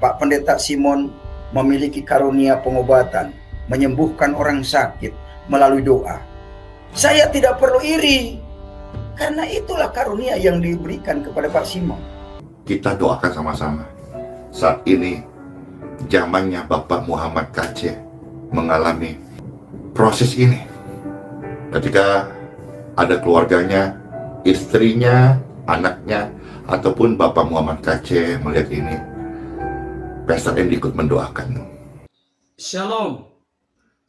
Pak Pendeta Simon memiliki karunia pengobatan, menyembuhkan orang sakit melalui doa. Saya tidak perlu iri, karena itulah karunia yang diberikan kepada Pak Simon. Kita doakan sama-sama. Saat ini zamannya Bapak Muhammad KC mengalami proses ini. Ketika ada keluarganya, istrinya, anaknya, ataupun Bapak Muhammad KC melihat ini, Pastor Andy ikut mendoakan. Shalom,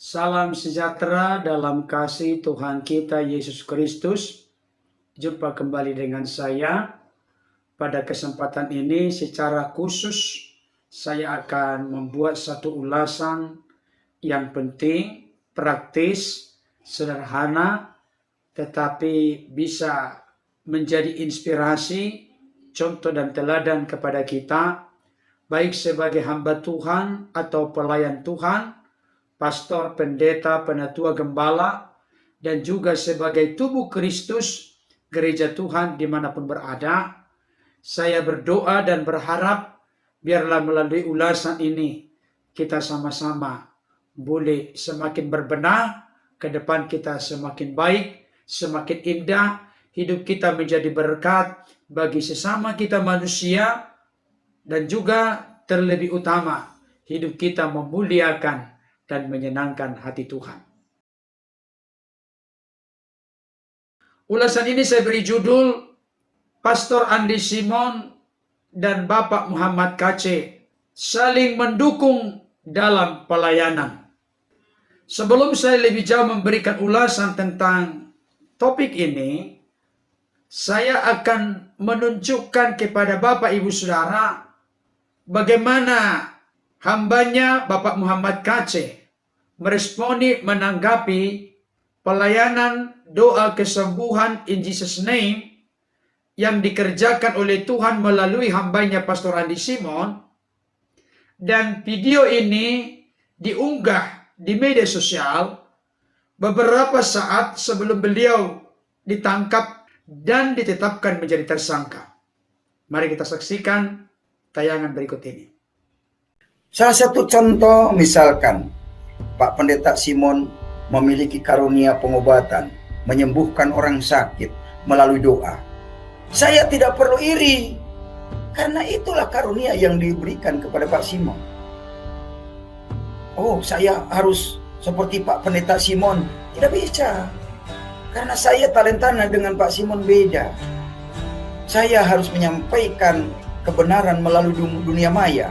salam sejahtera dalam kasih Tuhan kita Yesus Kristus. Jumpa kembali dengan saya. Pada kesempatan ini secara khusus saya akan membuat satu ulasan yang penting, praktis, sederhana, tetapi bisa menjadi inspirasi, contoh dan teladan kepada kita, baik sebagai hamba Tuhan atau pelayan Tuhan, pastor, pendeta, penatua, gembala, dan juga sebagai tubuh Kristus, gereja Tuhan dimanapun berada. Saya berdoa dan berharap biarlah melalui ulasan ini kita sama-sama boleh semakin berbenah, ke depan kita semakin baik, semakin indah, hidup kita menjadi berkat bagi sesama kita manusia, dan juga terlebih utama hidup kita memuliakan dan menyenangkan hati Tuhan. Ulasan ini saya beri judul Pastor Andy Simon dan Bapak Muhammad KC saling mendukung dalam pelayanan. Sebelum saya lebih jauh memberikan ulasan tentang topik ini, saya akan menunjukkan kepada Bapak Ibu Saudara bagaimana hambanya Bapak Muhammad KC meresponi, menanggapi pelayanan doa kesembuhan in Jesus name yang dikerjakan oleh Tuhan melalui hambanya Pastor Andy Simon. Dan video ini diunggah di media sosial beberapa saat sebelum beliau ditangkap dan ditetapkan menjadi tersangka. Mari kita saksikan tayangan berikut ini. Salah satu contoh misalkan Pak Pendeta Simon memiliki karunia pengobatan, menyembuhkan orang sakit melalui doa. Saya tidak perlu iri, karena itulah karunia yang diberikan kepada Pak Simon. Oh, saya harus seperti Pak Pendeta Simon. Tidak bisa, karena saya talentanya dengan Pak Simon beda. Saya harus menyampaikan kebenaran melalui dunia maya,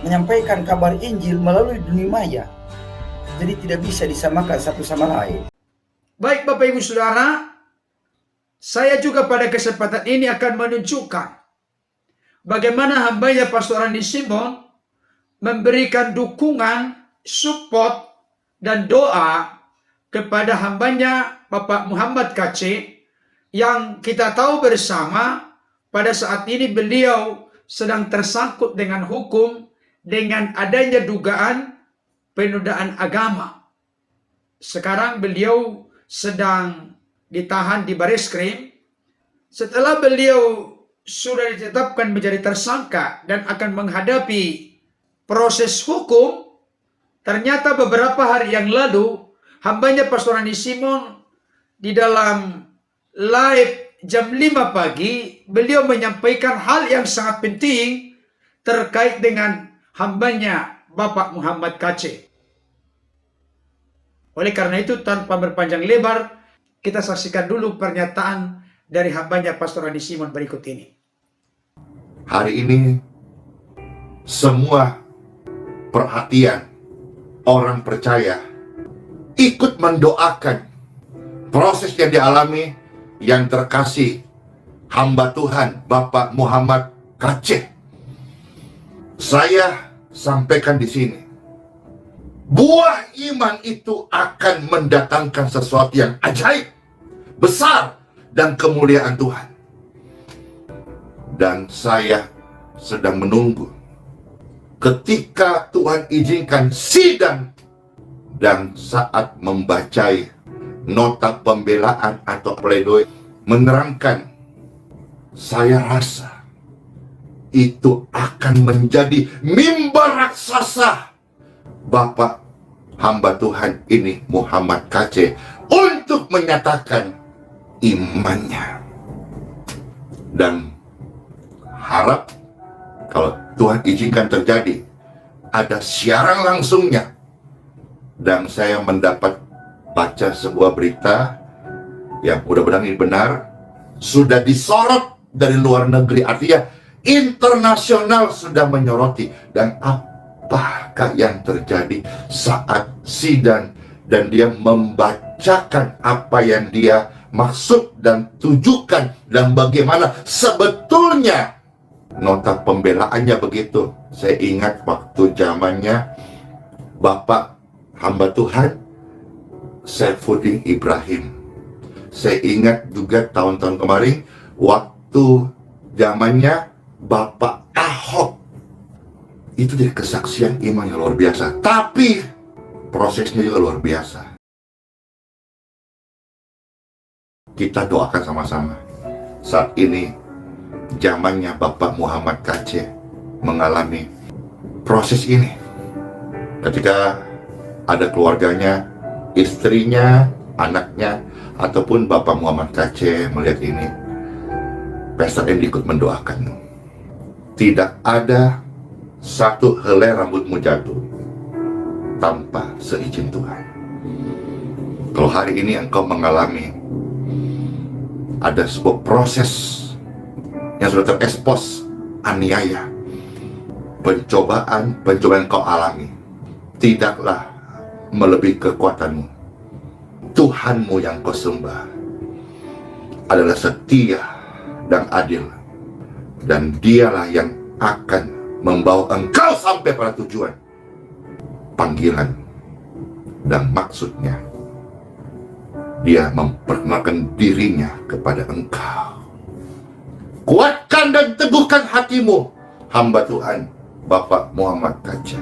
menyampaikan kabar Injil melalui dunia maya. Jadi tidak bisa disamakan satu sama lain. Baik Bapak Ibu Saudara, saya juga pada kesempatan ini akan menunjukkan bagaimana hambanya Pastor Andy Simon memberikan dukungan, support, dan doa kepada hambanya Bapak Muhammad KC yang kita tahu bersama pada saat ini beliau sedang tersangkut dengan hukum dengan adanya dugaan penodaan agama. Sekarang beliau sedang ditahan di Bareskrim. Setelah beliau sudah ditetapkan menjadi tersangka dan akan menghadapi proses hukum, ternyata beberapa hari yang lalu hambanya Pastor Andy Simon di dalam live jam 5 pagi beliau menyampaikan hal yang sangat penting terkait dengan hambanya Bapak Muhammad KC. Oleh karena itu, tanpa berpanjang lebar, kita saksikan dulu pernyataan dari hambanya Pastor Andy Simon berikut ini. Hari ini semua perhatian orang percaya ikut mendoakan proses yang dialami yang terkasih hamba Tuhan Bapak Muhammad KC. Saya sampaikan di sini, buah iman itu akan mendatangkan sesuatu yang ajaib, besar, dan kemuliaan Tuhan. Dan saya sedang menunggu ketika Tuhan izinkan sidang dan saat membacai nota pembelaan atau pledoi menerangkan, saya rasa itu akan menjadi mimbar raksasa Bapak hamba Tuhan ini Muhammad KC untuk menyatakan imannya. Dan harap kalau Tuhan izinkan terjadi, ada siaran langsungnya. Dan saya mendapat baca sebuah berita yang mudah-mudahan ini benar, sudah disorot dari luar negeri, artinya internasional sudah menyoroti. Dan apakah yang terjadi saat sidang dan dia membacakan apa yang dia maksud dan tujukan dan bagaimana sebetulnya nota pembelaannya begitu. Saya ingat waktu zamannya Bapak hamba Tuhan Saifuddin Ibrahim. Saya ingat juga tahun-tahun kemarin waktu zamannya Bapak Ahok. Itu jadi kesaksian iman yang luar biasa. Tapi prosesnya juga luar biasa. Kita doakan sama-sama. Saat ini zamannya Bapak Muhammad KC mengalami proses ini. Ketika ada keluarganya, istrinya, anaknya, ataupun Bapak Muhammad KC melihat ini, Pastor Andy ikut mendoakanmu. Tidak ada satu helai rambutmu jatuh tanpa seizin Tuhan. Kalau hari ini engkau mengalami ada sebuah proses yang sudah terekspos, aniaya, pencobaan yang kau alami, tidaklah melebihi kekuatanmu. Tuhanmu yang kau sembah adalah setia dan adil, dan dialah yang akan membawa engkau sampai pada tujuan, panggilan, dan maksudnya. Dia memperkenalkan dirinya kepada engkau. Kuatkan dan teguhkan hatimu, hamba Tuhan Bapak Muhammad KC.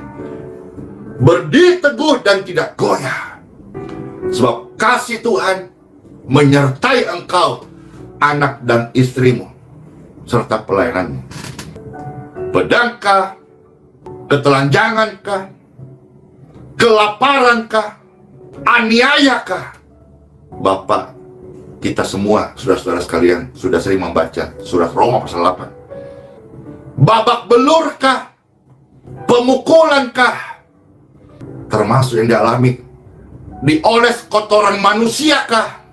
Berdiri teguh dan tidak goyah, sebab kasih Tuhan menyertai engkau, anak dan istrimu, serta pelayananmu. Pedangkah, ketelanjangankah, kelaparankah, aniayakah? Bapak, kita semua, saudara-saudara sekalian, sudah sering membaca surat Roma pasal 8. Babak belurkah, pemukulankah, termasuk yang dialami, dioles kotoran manusiakah?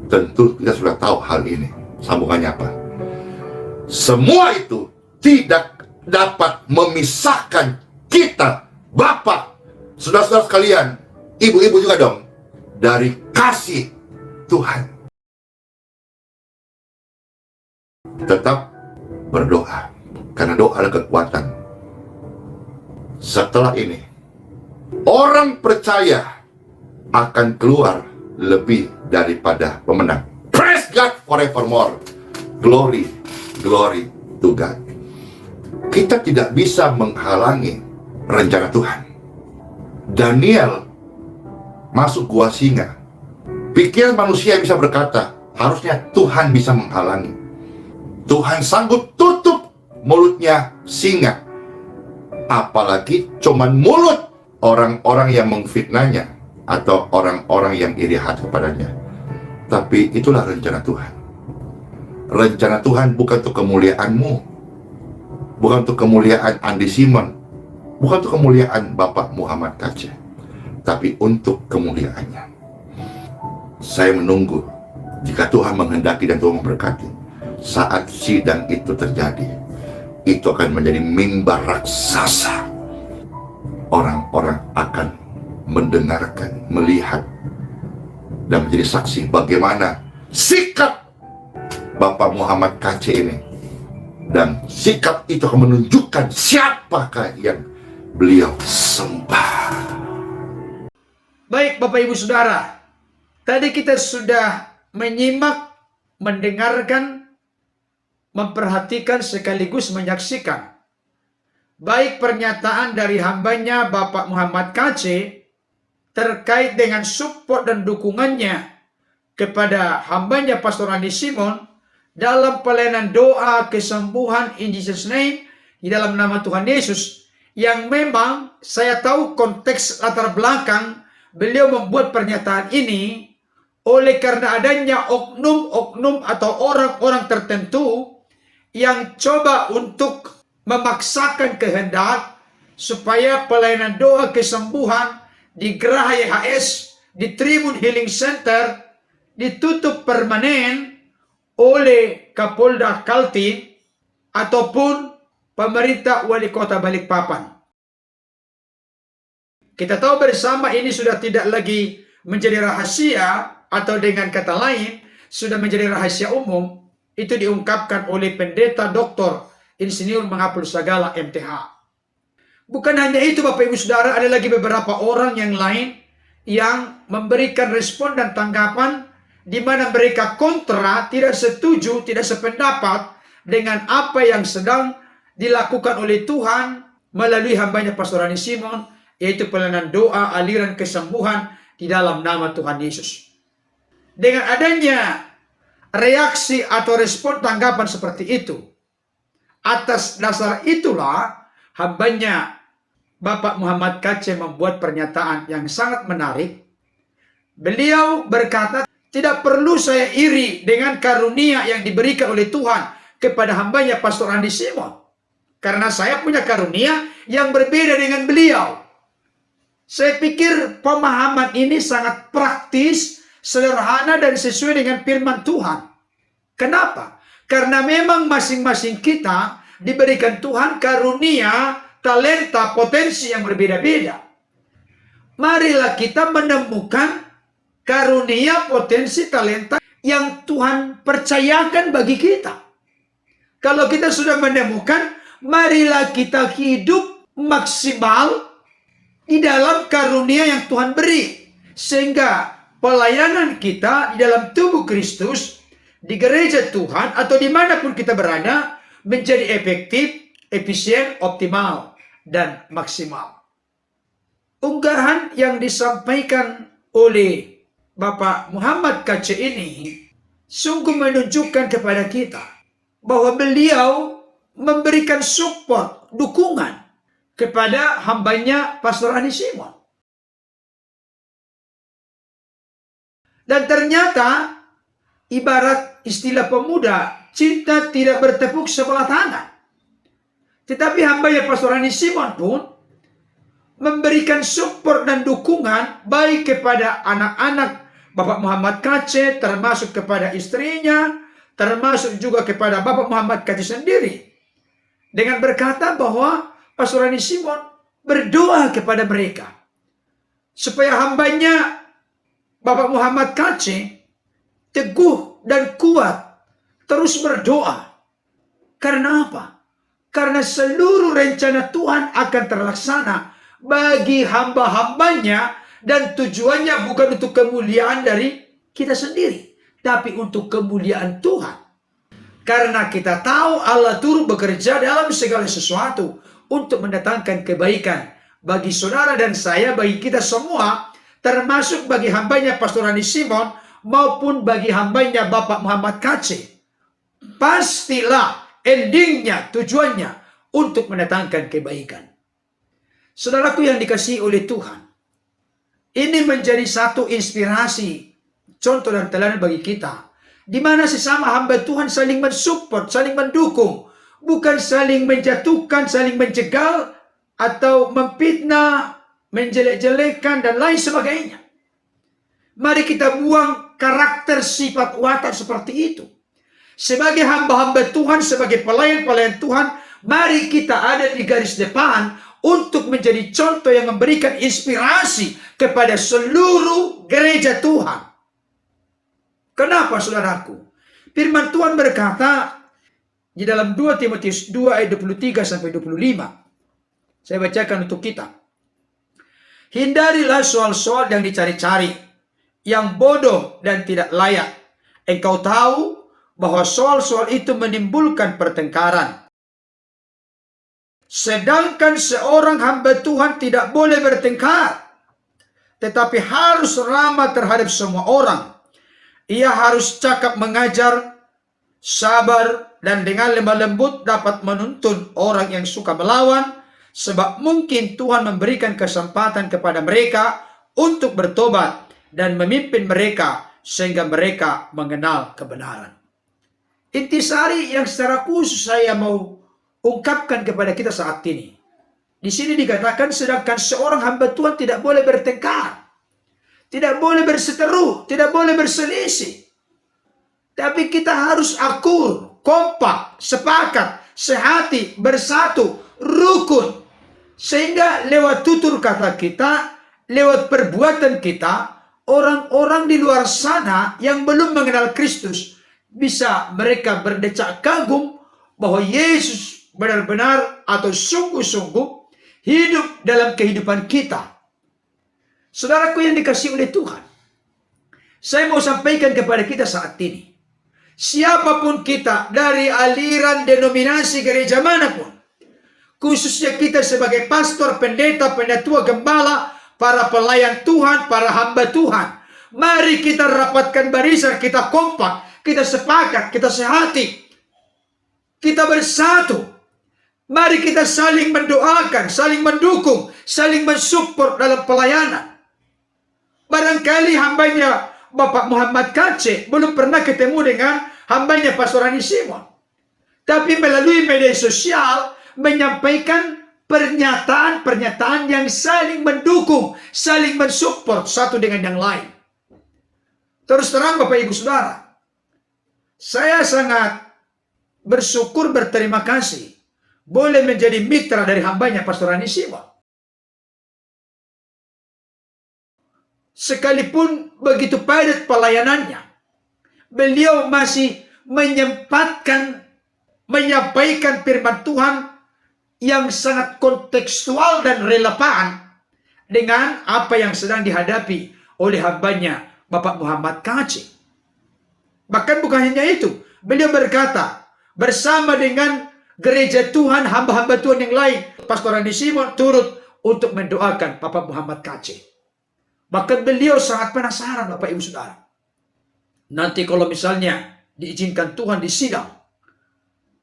Tentu kita sudah tahu hal ini. Sambungannya apa? Semua itu tidak dapat memisahkan kita, Bapak, saudara-saudara sekalian, ibu-ibu juga dong, dari kasih Tuhan. Tetap berdoa, karena doa adalah kekuatan. Setelah ini, orang percaya akan keluar lebih daripada pemenang. Praise God forevermore. Glory, glory to God. Kita tidak bisa menghalangi rencana Tuhan. Daniel masuk gua singa. Pikiran manusia bisa berkata, harusnya Tuhan bisa menghalangi. Tuhan sanggup tutup mulutnya singa. Apalagi cuman mulut orang-orang yang mengfitnahnya atau orang-orang yang iri hati kepadanya. Tapi itulah rencana Tuhan. Rencana Tuhan bukan untuk kemuliaanmu, bukan untuk kemuliaan Andy Simon, bukan untuk kemuliaan Bapak Muhammad KC, tapi untuk kemuliaannya. Saya menunggu, jika Tuhan menghendaki dan Tuhan memberkati, saat sidang itu terjadi, itu akan menjadi mimbar raksasa. Orang-orang akan mendengarkan, melihat, dan menjadi saksi bagaimana sikap Bapak Muhammad KC ini. Dan sikap itu akan menunjukkan siapakah yang beliau sembah. Baik Bapak Ibu Saudara, tadi kita sudah menyimak, mendengarkan, memperhatikan sekaligus menyaksikan baik pernyataan dari hambanya Bapak Muhammad KC terkait dengan support dan dukungannya kepada hambanya Pastor Andy Simon, dalam pelayanan doa kesembuhan in Jesus name, di dalam nama Tuhan Yesus, yang memang saya tahu konteks latar belakang beliau membuat pernyataan ini oleh karena adanya oknum-oknum atau orang-orang tertentu yang coba untuk memaksakan kehendak supaya pelayanan doa kesembuhan di Geraha YHS, di Tribun Healing Center, ditutup permanen oleh Kapolda Kaltim ataupun pemerintah wali kota Balikpapan. Kita tahu bersama ini sudah tidak lagi menjadi rahasia, atau dengan kata lain sudah menjadi rahasia umum. Itu diungkapkan oleh pendeta Dr. Insinyur Mengabul Sagala MTH. Bukan hanya itu Bapak Ibu Saudara, ada lagi beberapa orang yang lain yang memberikan respon dan tanggapan di mana mereka kontra, tidak setuju, tidak sependapat dengan apa yang sedang dilakukan oleh Tuhan melalui hambanya Pastor Rani Simon, yaitu pelayanan doa aliran kesembuhan di dalam nama Tuhan Yesus. Dengan adanya reaksi atau respon tanggapan seperti itu, atas dasar itulah hambanya Bapak Muhammad KC membuat pernyataan yang sangat menarik. Beliau berkata, tidak perlu saya iri dengan karunia yang diberikan oleh Tuhan kepada hambanya Pastor Andi Simon, karena saya punya karunia yang berbeda dengan beliau. Saya pikir pemahaman ini sangat praktis, sederhana, dan sesuai dengan firman Tuhan. Kenapa? Karena memang masing-masing kita diberikan Tuhan karunia, talenta, potensi yang berbeda-beda. Marilah kita menemukan karunia, potensi, talenta yang Tuhan percayakan bagi kita. Kalau kita sudah menemukan, marilah kita hidup maksimal di dalam karunia yang Tuhan beri. Sehingga pelayanan kita di dalam tubuh Kristus, di gereja Tuhan, atau dimanapun kita berada, menjadi efektif, efisien, optimal, dan maksimal. Unggahan yang disampaikan oleh Bapak Muhammad KC ini sungguh menunjukkan kepada kita bahwa beliau memberikan support, dukungan kepada hambanya Pastor Andi Simon. Dan ternyata ibarat istilah pemuda, cinta tidak bertepuk sebelah tangan. Tetapi hambanya Pastor Andi Simon pun memberikan support dan dukungan baik kepada anak-anak Bapak Muhammad KC, termasuk kepada istrinya, termasuk juga kepada Bapak Muhammad KC sendiri, dengan berkata bahwa Pastor Andi Simon berdoa kepada mereka supaya hambanya Bapak Muhammad KC teguh dan kuat terus berdoa. Karena apa? Karena seluruh rencana Tuhan akan terlaksana bagi hamba-hambanya, dan tujuannya bukan untuk kemuliaan dari kita sendiri, tapi untuk kemuliaan Tuhan. Karena kita tahu Allah turut bekerja dalam segala sesuatu untuk mendatangkan kebaikan bagi saudara dan saya, bagi kita semua, termasuk bagi hambanya Pastor Andi Simon maupun bagi hambanya Bapak Muhammad KC. Pastilah endingnya, tujuannya untuk mendatangkan kebaikan. Saudaraku yang dikasihi oleh Tuhan, ini menjadi satu inspirasi, contoh dan teladan bagi kita, di mana sesama hamba Tuhan saling mensupport, saling mendukung, bukan saling menjatuhkan, saling menjegal, atau memfitnah, menjelek-jelekan, dan lain sebagainya. Mari kita buang karakter, sifat, watak seperti itu. Sebagai hamba-hamba Tuhan, sebagai pelayan-pelayan Tuhan, mari kita ada di garis depan untuk menjadi contoh yang memberikan inspirasi kepada seluruh gereja Tuhan. Kenapa saudaraku? Firman Tuhan berkata di dalam 2 Timotius 2 ayat 23-25. Saya bacakan untuk kita. Hindarilah soal-soal yang dicari-cari, yang bodoh dan tidak layak. Engkau tahu bahwa soal-soal itu menimbulkan pertengkaran. Sedangkan seorang hamba Tuhan tidak boleh bertengkar, tetapi harus ramah terhadap semua orang. Ia harus cakap mengajar, sabar, dan dengan lemah lembut dapat menuntun orang yang suka melawan, sebab mungkin Tuhan memberikan kesempatan kepada mereka untuk bertobat dan memimpin mereka sehingga mereka mengenal kebenaran. Intisari yang secara khusus saya mau ungkapkan kepada kita saat ini. Di sini dikatakan sedangkan seorang hamba Tuhan tidak boleh bertengkar, tidak boleh berseteru, tidak boleh berselisih. Tapi kita harus akur, kompak, sepakat, sehati, bersatu, rukun. Sehingga lewat tutur kata kita, lewat perbuatan kita, orang-orang di luar sana yang belum mengenal Kristus, bisa mereka berdecak kagum bahwa Yesus benar-benar atau sungguh-sungguh hidup dalam kehidupan kita. Saudaraku yang dikasihi oleh Tuhan, saya mau sampaikan kepada kita saat ini, siapapun kita dari aliran denominasi gereja manapun, khususnya kita sebagai pastor, pendeta, pendatua, gembala, para pelayan Tuhan, para hamba Tuhan, mari kita rapatkan barisan, kita kompak, kita sepakat, kita sehati, kita bersatu. Mari kita saling mendoakan, saling mendukung, saling mensupport dalam pelayanan. Barangkali hambanya Bapak Muhammad Kace belum pernah ketemu dengan hambanya Pastor Ani Simon, tapi melalui media sosial menyampaikan pernyataan-pernyataan yang saling mendukung, saling mensupport satu dengan yang lain. Terus terang Bapak Ibu Saudara, saya sangat bersyukur, berterima kasih boleh menjadi mitra dari hambanya Pastor Ani Simon. Sekalipun begitu padat pelayanannya, beliau masih menyempatkan menyampaikan firman Tuhan yang sangat kontekstual dan relevan dengan apa yang sedang dihadapi oleh hambanya Bapak Muhammad Kaci. Bahkan bukan hanya itu, beliau berkata bersama dengan gereja Tuhan, hamba-hamba Tuhan yang lain, Pastor Ani Simon turut untuk mendoakan Bapak Muhammad Kaci. Bahkan beliau sangat penasaran Bapak Ibu Saudara, nanti kalau misalnya diizinkan Tuhan di sidang,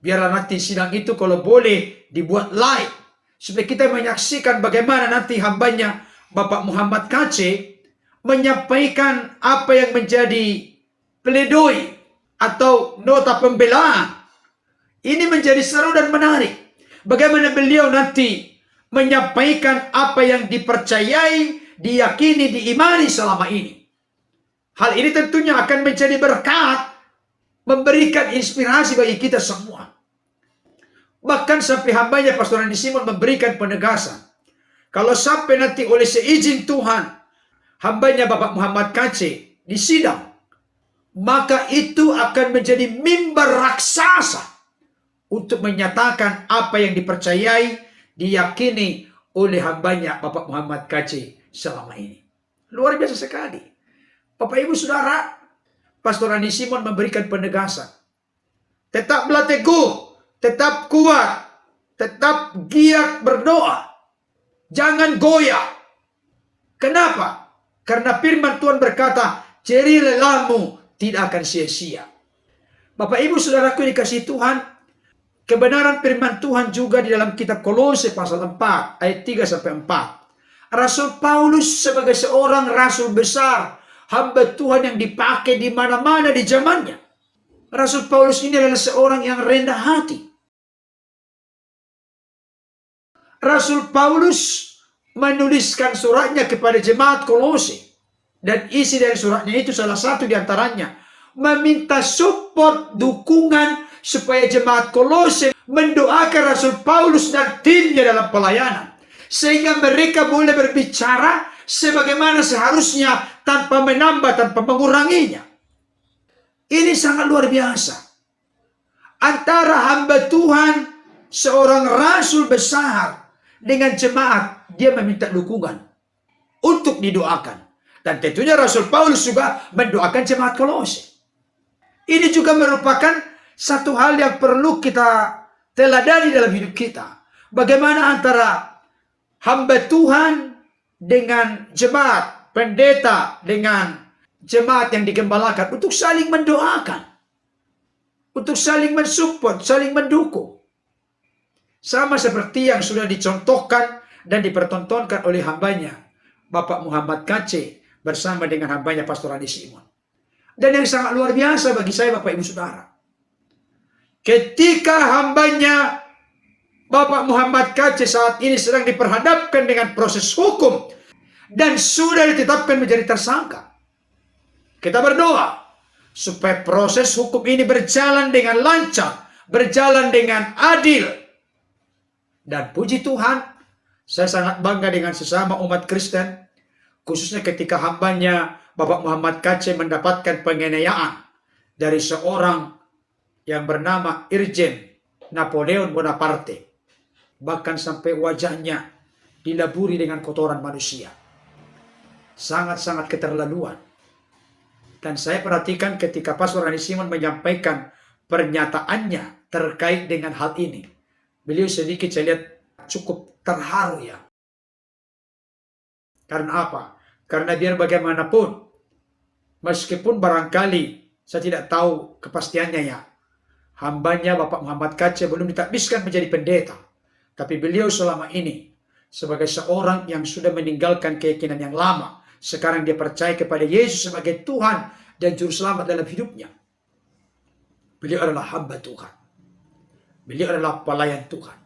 biarlah nanti sidang itu kalau boleh dibuat live, supaya kita menyaksikan bagaimana nanti hambanya Bapak Muhammad Kaci menyampaikan apa yang menjadi pledoi atau nota pembelaan. Ini menjadi seru dan menarik. Bagaimana beliau nanti menyampaikan apa yang dipercayai, diyakini, diimani selama ini. Hal ini tentunya akan menjadi berkat, memberikan inspirasi bagi kita semua. Bahkan sampai hambanya Pastor Ani Simon memberikan penegasan, kalau sampai nanti oleh seizin Tuhan, hambanya Bapak Muhammad Kaci di sidang, maka itu akan menjadi mimbar raksasa untuk menyatakan apa yang dipercayai, diyakini oleh hambanya Bapak Muhammad Kaci selama ini. Luar biasa sekali. Bapak Ibu Saudara, Pastor Ani Simon memberikan penegasan. Tetaplah teguh, tetap kuat, tetap giat berdoa. Jangan goyah. Kenapa? Karena firman Tuhan berkata, jerih lelahmu tidak akan sia-sia. Bapak Ibu Saudaraku dikasihi Tuhan, kebenaran firman Tuhan juga di dalam kitab Kolose pasal 4 ayat 3-4. Rasul Paulus sebagai seorang rasul besar, hamba Tuhan yang dipakai di mana-mana di zamannya. Rasul Paulus ini adalah seorang yang rendah hati. Rasul Paulus menuliskan suratnya kepada jemaat Kolose, dan isi dari suratnya itu salah satu di antaranya meminta support, dukungan supaya jemaat Kolose mendoakan Rasul Paulus dan timnya dalam pelayanan, sehingga mereka boleh berbicara sebagaimana seharusnya tanpa menambah, tanpa menguranginya. Ini sangat luar biasa. Antara hamba Tuhan, seorang rasul besar, dengan jemaat, dia meminta dukungan untuk didoakan. Dan tentunya Rasul Paulus juga mendoakan jemaat Kolose. Ini juga merupakan satu hal yang perlu kita teladani dalam hidup kita. Bagaimana antara hamba Tuhan dengan jemaat, pendeta dengan jemaat yang digembalakan untuk saling mendoakan. untuk saling mensupport, saling mendukung. Sama seperti yang sudah dicontohkan dan dipertontonkan oleh hambanya, Bapak Muhammad KC, bersama dengan hambanya Pastor Adi Simon. Dan yang sangat luar biasa bagi saya, Bapak Ibu Saudara, ketika hambanya Bapak Muhammad KC saat ini sedang diperhadapkan dengan proses hukum dan sudah ditetapkan menjadi tersangka, kita berdoa supaya proses hukum ini berjalan dengan lancar, berjalan dengan adil. Dan puji Tuhan, saya sangat bangga dengan sesama umat Kristen, khususnya ketika hambanya Bapak Muhammad KC mendapatkan penganiayaan dari seorang yang bernama Irjen Napoleon Bonaparte. Bahkan sampai wajahnya dilaburi dengan kotoran manusia. Sangat-sangat keterlaluan. Dan saya perhatikan ketika Pastor Adi Simon menyampaikan pernyataannya terkait dengan hal ini, beliau sedikit saya lihat cukup terharu ya. Karena apa? Karena biar bagaimanapun, meskipun barangkali saya tidak tahu kepastiannya ya, hambanya Bapak Muhammad KC belum ditakbiskan menjadi pendeta. Tapi beliau selama ini sebagai seorang yang sudah meninggalkan keyakinan yang lama, sekarang dia percaya kepada Yesus sebagai Tuhan dan Juru Selamat dalam hidupnya. Beliau adalah hamba Tuhan. Beliau adalah pelayan Tuhan.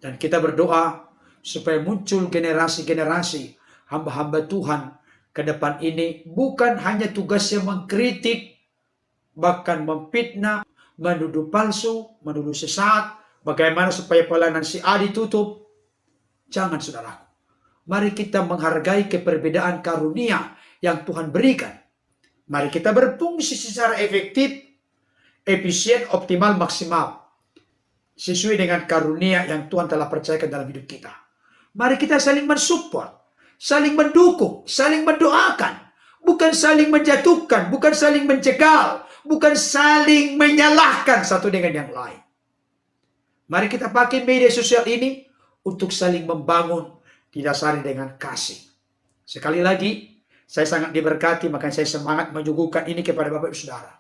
Dan kita berdoa supaya muncul generasi-generasi hamba-hamba Tuhan ke depan ini, bukan hanya tugasnya mengkritik, bahkan memfitnah, menuduh palsu, menuduh sesat, bagaimana supaya pelayanan si A ditutup. Jangan, saudaraku. Mari kita menghargai keperbedaan karunia yang Tuhan berikan. Mari kita berfungsi secara efektif, efisien, optimal, maksimal, sesuai dengan karunia yang Tuhan telah percayakan dalam hidup kita. Mari kita saling mensupport, saling mendukung, saling mendoakan. Bukan saling menjatuhkan, bukan saling mencekal, bukan saling menyalahkan satu dengan yang lain. Mari kita pakai media sosial ini untuk saling membangun, didasari dengan kasih. Sekali lagi, saya sangat diberkati, makanya saya semangat menyuguhkan ini kepada Bapak Ibu Saudara.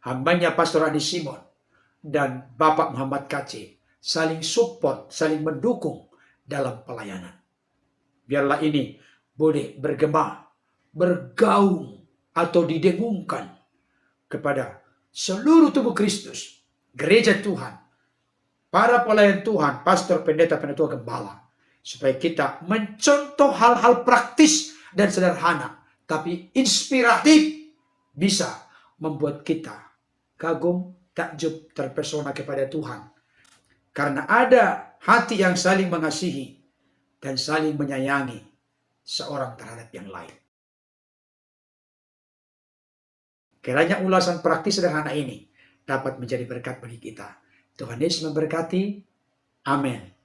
Hambanya Pastor Adi Simon dan Bapak Muhammad KC saling support, saling mendukung dalam pelayanan. Biarlah ini boleh bergema, bergaung atau didengungkan kepada seluruh tubuh Kristus, gereja Tuhan, para pelayan Tuhan, pastor, pendeta, penatua, gembala, supaya kita mencontoh hal-hal praktis dan sederhana, tapi inspiratif, bisa membuat kita kagum, takjub, terpesona kepada Tuhan. Karena ada hati yang saling mengasihi dan saling menyayangi seorang terhadap yang lain. Kiranya ulasan praktis sederhana ini dapat menjadi berkat bagi kita. Tuhan Yesus memberkati. Amin.